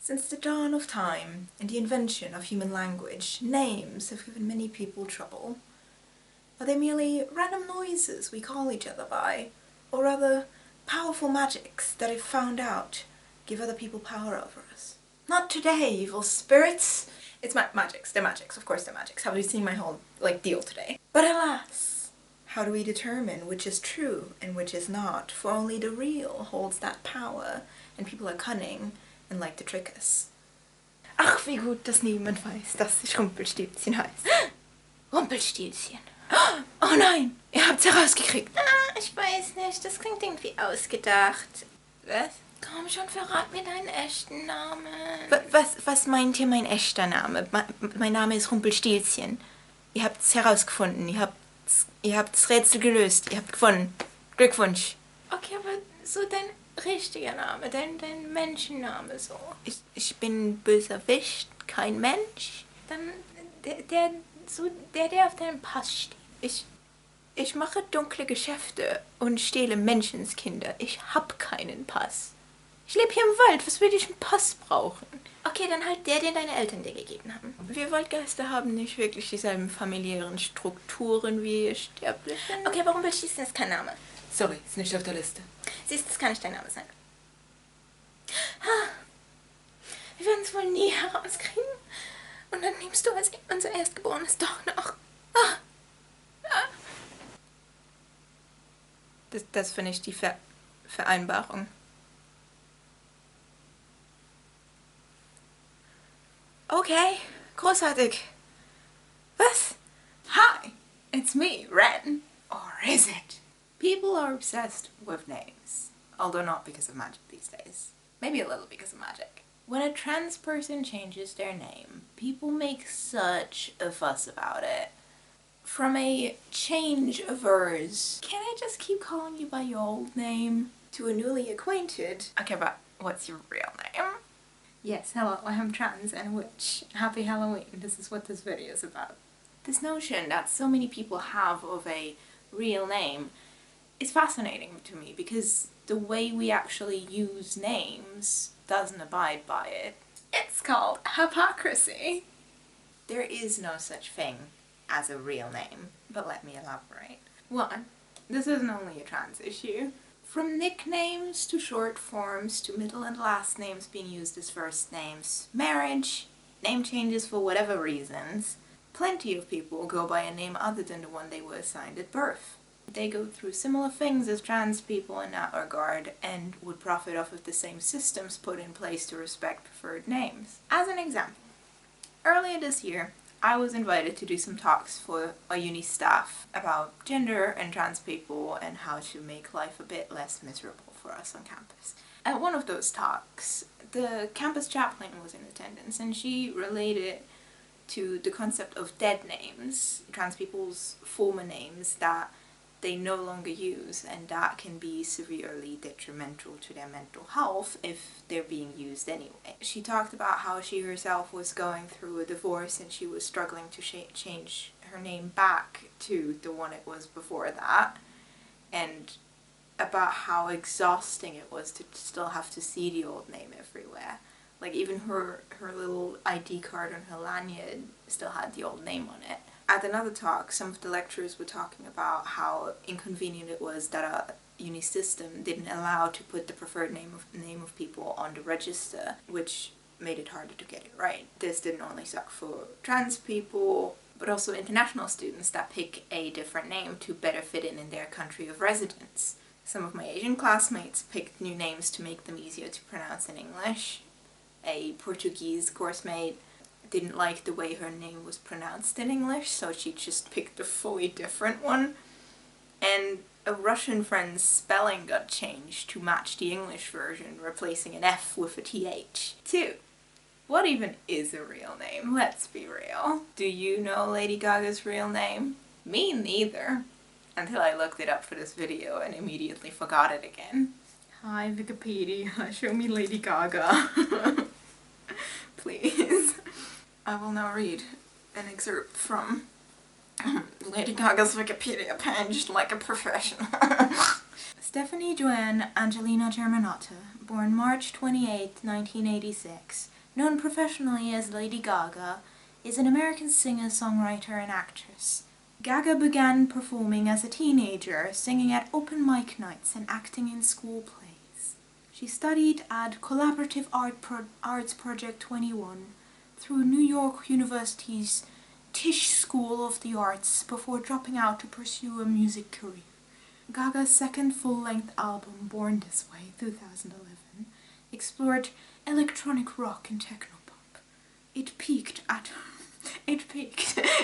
Since the dawn of time and the invention of human language, names have given many people trouble. Are they merely random noises we call each other by, or rather powerful magics that if found out give other people power over us? Not today, evil spirits! It's magics, they're magics, of course they're magics. Have you seen my whole, deal today? But alas, how do we determine which is true and which is not? For only the real holds that power, and people are cunning and like to trick us. Ach, wie gut, dass niemand weiß, dass ich Rumpelstilzchen heiße. Rumpelstilzchen. Oh nein, ihr habt's herausgekriegt. Ah, ich weiß nicht, das klingt irgendwie ausgedacht. Was? Komm schon, verrat mir deinen echten Namen. Was meint ihr mein echter Name? Mein Name ist Rumpelstilzchen. Ihr habt's herausgefunden, ihr habt's Rätsel gelöst, ihr habt gewonnen. Glückwunsch. Okay, aber so dein richtiger Name, dein Menschenname so. Ich bin Bösewicht, kein Mensch. Dann der auf deinem Pass steht. Ich mache dunkle Geschäfte und stehle Menschenskinder. Ich hab keinen Pass. Ich lebe hier im Wald, was würde ich einen Pass brauchen? Okay, dann halt der, den deine Eltern dir gegeben haben. Wir Waldgeister haben nicht wirklich dieselben familiären Strukturen wie ihr Sterblichen. Okay, warum beschließt das kein Name? Sorry, ist nicht auf der Liste. Siehst du, das kann nicht dein Name sein. Wir werden es wohl nie herauskriegen. Und dann nimmst du als unser Erstgeborenes doch noch. Das finde ich die Vereinbarung. Okay, großartig. Was? Hi, it's me, Ren. Or is it? People are obsessed with names, although not because of magic these days. Maybe a little because of magic. When a trans person changes their name, people make such a fuss about it. From a change-averse, can I just keep calling you by your old name? To a newly acquainted, okay, but what's your real name? Yes, hello, I am trans and a witch. Happy Halloween, this is what this video is about. This notion that so many people have of a real name is fascinating to me because the way we actually use names doesn't abide by it. It's called hypocrisy. There is no such thing as a real name, but let me elaborate. 1. This isn't only a trans issue. From nicknames to short forms to middle and last names being used as first names, marriage, name changes for whatever reasons, plenty of people go by a name other than the one they were assigned at birth. They go through similar things as trans people in that regard and would profit off of the same systems put in place to respect preferred names. As an example, earlier this year, I was invited to do some talks for our uni staff about gender and trans people and how to make life a bit less miserable for us on campus. At one of those talks, the campus chaplain was in attendance and she related to the concept of dead names, trans people's former names that they no longer use, and that can be severely detrimental to their mental health if they're being used anyway. She talked about how she herself was going through a divorce and she was struggling to change her name back to the one it was before that, and about how exhausting it was to still have to see the old name everywhere. Like even her little ID card on her lanyard still had the old name on it. At another talk, some of the lecturers were talking about how inconvenient it was that our uni system didn't allow to put the preferred name of people on the register, which made it harder to get it right. This didn't only suck for trans people, but also international students that pick a different name to better fit in their country of residence. Some of my Asian classmates picked new names to make them easier to pronounce in English. A Portuguese coursemate didn't like the way her name was pronounced in English, so she just picked a fully different one. And a Russian friend's spelling got changed to match the English version, replacing an F with a TH. 2. What even is a real name? Let's be real. Do you know Lady Gaga's real name? Me neither. Until I looked it up for this video and immediately forgot it again. Hi Wikipedia, show me Lady Gaga. Please. I will now read an excerpt from Lady Gaga's Wikipedia page like a professional. Stephanie Joanne Angelina Germanotta, born March 28, 1986, known professionally as Lady Gaga, is an American singer, songwriter, and actress. Gaga began performing as a teenager, singing at open mic nights and acting in school plays. She studied at Collaborative Arts Project 21 through New York University's Tisch School of the Arts before dropping out to pursue a music career. Gaga's second full-length album, Born This Way, 2011, explored electronic rock and technopop. It peaked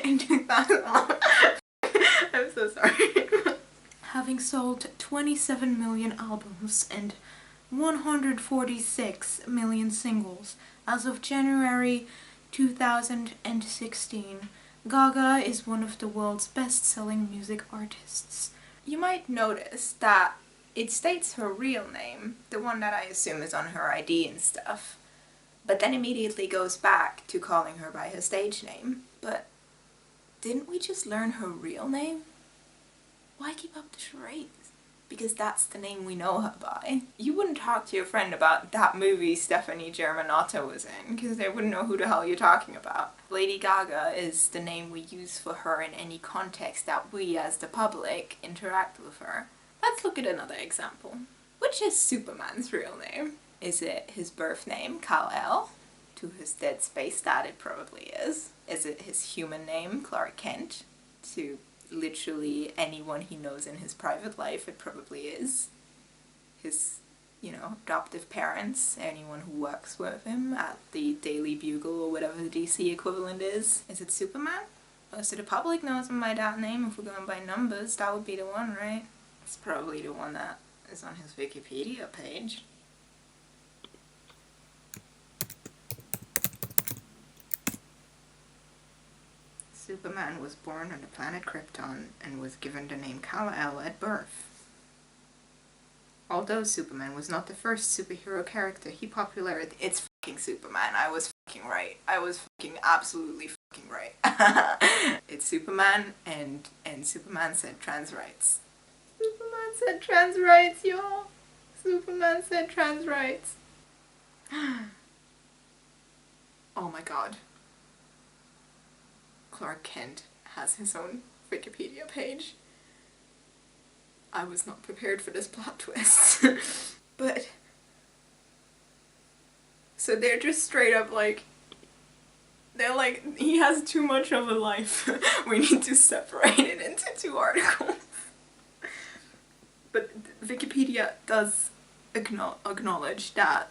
in 2011. I'm so sorry. Having sold 27 million albums and 146 million singles as of January 2016, Gaga is one of the world's best-selling music artists. You might notice that it states her real name, the one that I assume is on her ID and stuff, but then immediately goes back to calling her by her stage name. But didn't we just learn her real name? Why keep up the charades? Because that's the name we know her by. You wouldn't talk to your friend about that movie Stephanie Germanotta was in, because they wouldn't know who the hell you're talking about. Lady Gaga is the name we use for her in any context that we as the public interact with her. Let's look at another example. Which is Superman's real name? Is it his birth name, Kal-El? To his dead space dad, it probably is. Is it his human name, Clark Kent? To literally anyone he knows in his private life, it probably is. His, adoptive parents, anyone who works with him at the Daily Bugle or whatever the DC equivalent is. Is it Superman? Most of the public knows him by that name. If we're going by numbers, that would be the one, right? It's probably the one that is on his Wikipedia page. Superman was born on the planet Krypton and was given the name Kal-El at birth. Although Superman was not the first superhero character he popularized, it's fucking Superman. I was fucking right. I was fucking absolutely fucking right. It's Superman, and Superman said trans rights. Superman said trans rights, y'all. Superman said trans rights. Oh my god. Clark Kent has his own Wikipedia page. I was not prepared for this plot twist. But so they're just straight up they're like, he has too much of a life. We need to separate it into 2 articles. But Wikipedia does acknowledge that,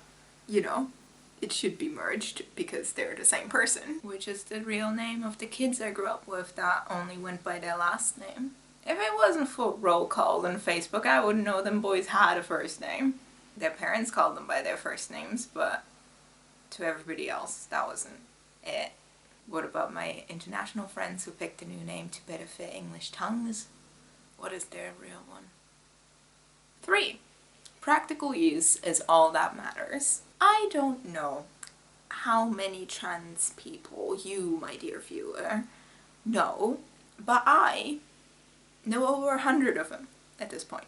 it should be merged because they're the same person. Which is the real name of the kids I grew up with that only went by their last name. If it wasn't for roll call on Facebook, I wouldn't know them boys had a first name. Their parents called them by their first names, but to everybody else, that wasn't it. What about my international friends who picked a new name to better fit English tongues? What is their real one? 3. Practical use is all that matters. I don't know how many trans people you, my dear viewer, know, but I know over 100 of them at this point.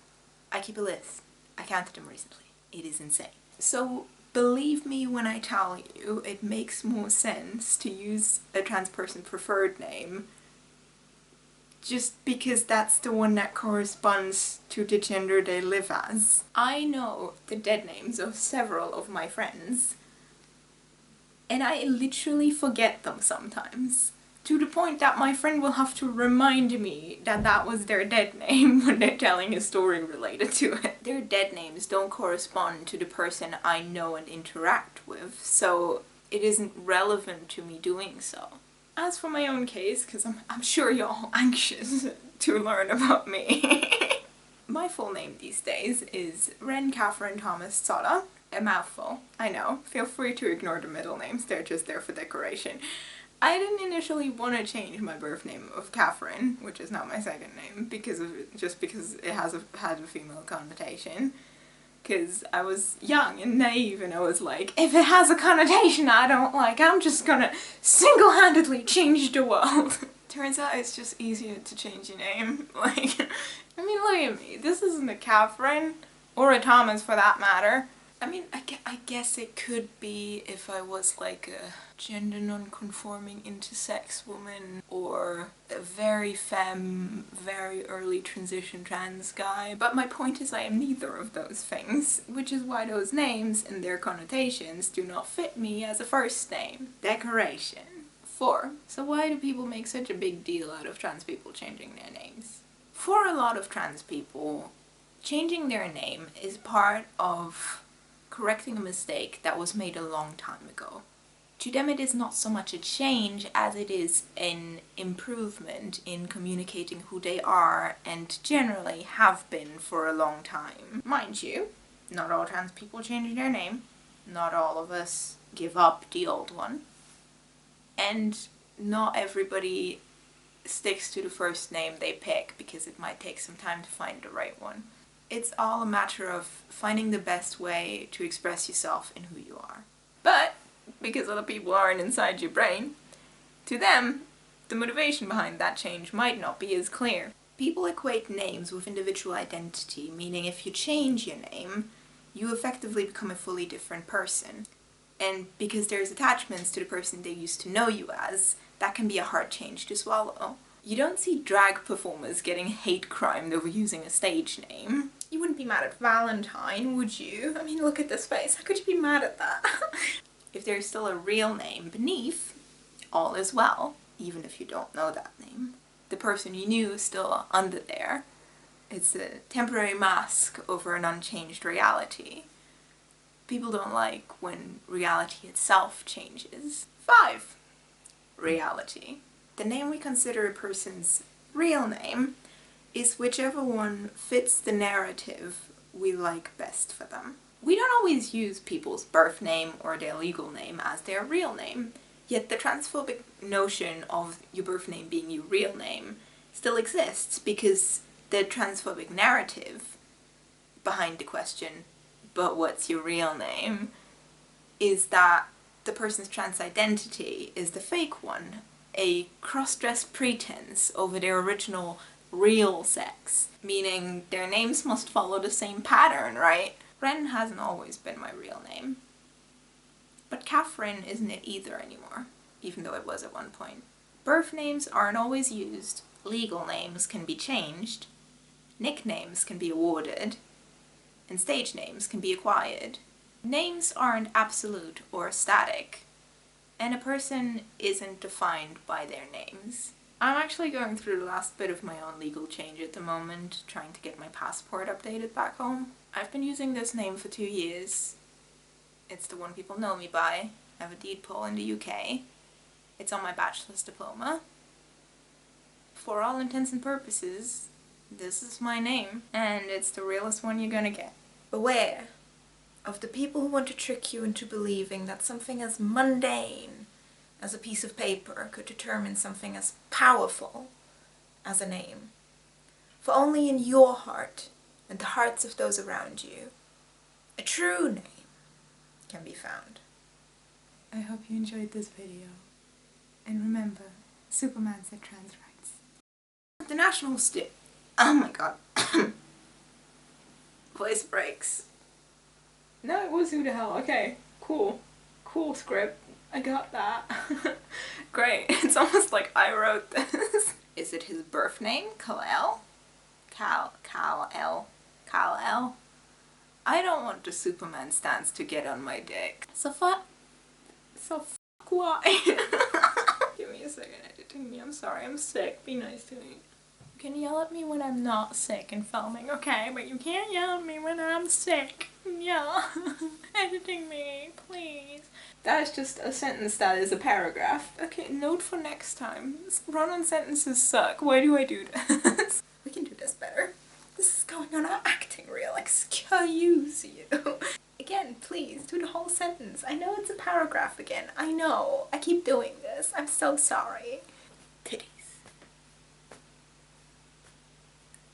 I keep a list. I counted them recently. It is insane. So believe me when I tell you it makes more sense to use a trans person preferred name just because that's the one that corresponds to the gender they live as. I know the dead names of several of my friends, and I literally forget them sometimes. To the point that my friend will have to remind me that that was their dead name when they're telling a story related to it. Their dead names don't correspond to the person I know and interact with, so it isn't relevant to me doing so. As for my own case, because I'm sure you're all anxious to learn about me. My full name these days is Wren Catherine Thomas Soda. A mouthful, I know. Feel free to ignore the middle names, they're just there for decoration. I didn't initially want to change my birth name of Catherine, which is not my second name, because it had a female connotation. Because I was young and naive and I was like, if it has a connotation I don't like, I'm just gonna single-handedly change the world. Turns out it's just easier to change your name. Like, I mean, look at me. This isn't a Catherine, or a Thomas for that matter. I mean, I guess it could be if I was like a gender non-conforming intersex woman or a very femme, very early transition trans guy. But my point is I am neither of those things, which is why those names and their connotations do not fit me as a first name. Decoration. 4. So why do people make such a big deal out of trans people changing their names? For a lot of trans people, changing their name is part of correcting a mistake that was made a long time ago. To them it is not so much a change as it is an improvement in communicating who they are and generally have been for a long time. Mind you, not all trans people change their name, not all of us give up the old one, and not everybody sticks to the first name they pick because it might take some time to find the right one. It's all a matter of finding the best way to express yourself and who you are. But, because other people aren't inside your brain, to them, the motivation behind that change might not be as clear. People equate names with individual identity, meaning if you change your name, you effectively become a fully different person. And because there's attachments to the person they used to know you as, that can be a hard change to swallow. You don't see drag performers getting hate crimed over using a stage name. You wouldn't be mad at Valentine, would you? I mean, look at this face. How could you be mad at that? If there's still a real name beneath, all is well, even if you don't know that name. The person you knew is still under there. It's a temporary mask over an unchanged reality. People don't like when reality itself changes. 5. Reality. The name we consider a person's real name is whichever one fits the narrative we like best for them. We don't always use people's birth name or their legal name as their real name, yet the transphobic notion of your birth name being your real name still exists because the transphobic narrative behind the question, but what's your real name, is that the person's trans identity is the fake one, a cross-dressed pretense over their original real sex, meaning their names must follow the same pattern, right? Ren hasn't always been my real name. But Catherine isn't it either anymore, even though it was at one point. Birth names aren't always used, legal names can be changed, nicknames can be awarded, and stage names can be acquired. Names aren't absolute or static, and a person isn't defined by their names. I'm actually going through the last bit of my own legal change at the moment, trying to get my passport updated back home. I've been using this name for 2 years. It's the one people know me by. I have a deed poll in the UK. It's on my bachelor's diploma. For all intents and purposes, this is my name, and it's the realest one you're gonna get. Beware of the people who want to trick you into believing that something as mundane as a piece of paper could determine something as powerful as a name. For only in your heart and the hearts of those around you, a true name can be found. I hope you enjoyed this video. And remember, Superman said trans rights. The national oh my god. Voice breaks. No, it was who the hell. Okay, cool. Cool script. I got that. Great. It's almost like I wrote this. Is it his birth name? Kal-El? Kal-El? I don't want the Superman stance to get on my dick. So fuck why? Give me a second editing me. I'm sorry, I'm sick. Be nice to me. You can yell at me when I'm not sick and filming, okay? But you can't yell at me when I'm sick. Yeah. Editing me, please. That is just a sentence that is a paragraph. Okay, note for next time. Run-on sentences suck. Why do I do this? We can do this better. This is going on our acting reel. Excuse you. Again, please, do the whole sentence. I know it's a paragraph again. I know. I keep doing this. I'm so sorry. Titties.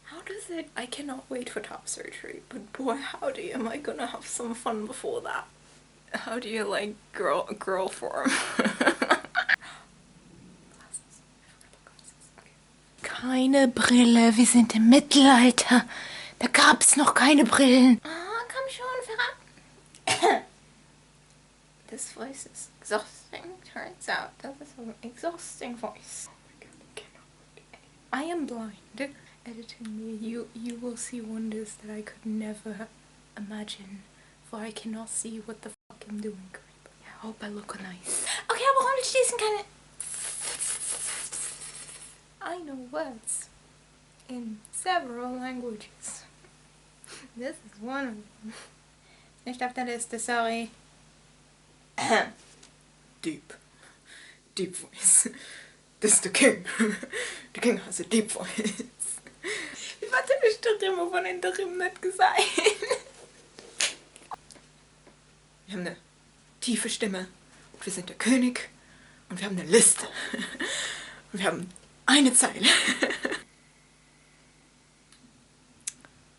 How does it... I cannot wait for top surgery, but boy howdy am I gonna have some fun before that. How do you like girl form? Keine Brille, wir sind im Mittelalter. Da gab's noch keine Brillen. Ah, komm schon, This voice is exhausting. Turns out that is an exhausting voice. Oh my god, I cannot work. I am blind. Editing me, you will see wonders that I could never imagine, for I cannot see what the fuck I'm doing currently. I hope I look nice. Okay, aber warum diesen keine... I know words in several languages. This is one of them. Nicht auf der Liste, sorry. Deep voice. This is the king. The king has a deep voice. Wie war denn die Stimme von Interim nicht gesagt? Wir haben eine tiefe Stimme. Und wir sind der König. Und wir haben eine Liste. Und wir haben eine Zeile.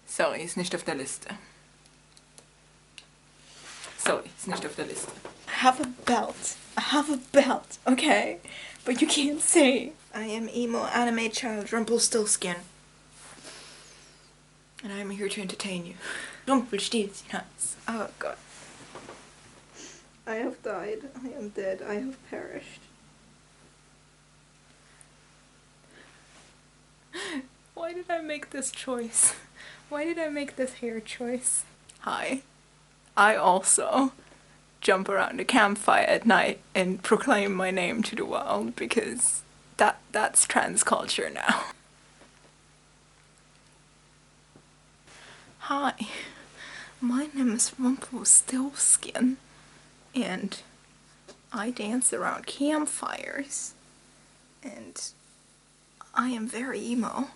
Sorry, ist nicht auf der Liste. Sorry, ist nicht auf der Liste. I have a belt, okay? But you can't say I am emo anime child Rumpelstiltskin. And I am here to entertain you. Rumpelstiltskin. Oh god. I have died. I am dead. I have perished. Why did I make this choice? Why did I make this hair choice? Hi. I also jump around a campfire at night and proclaim my name to the world because that's trans culture now. Hi. My name is Rumpelstiltskin and I dance around campfires and I am very emo.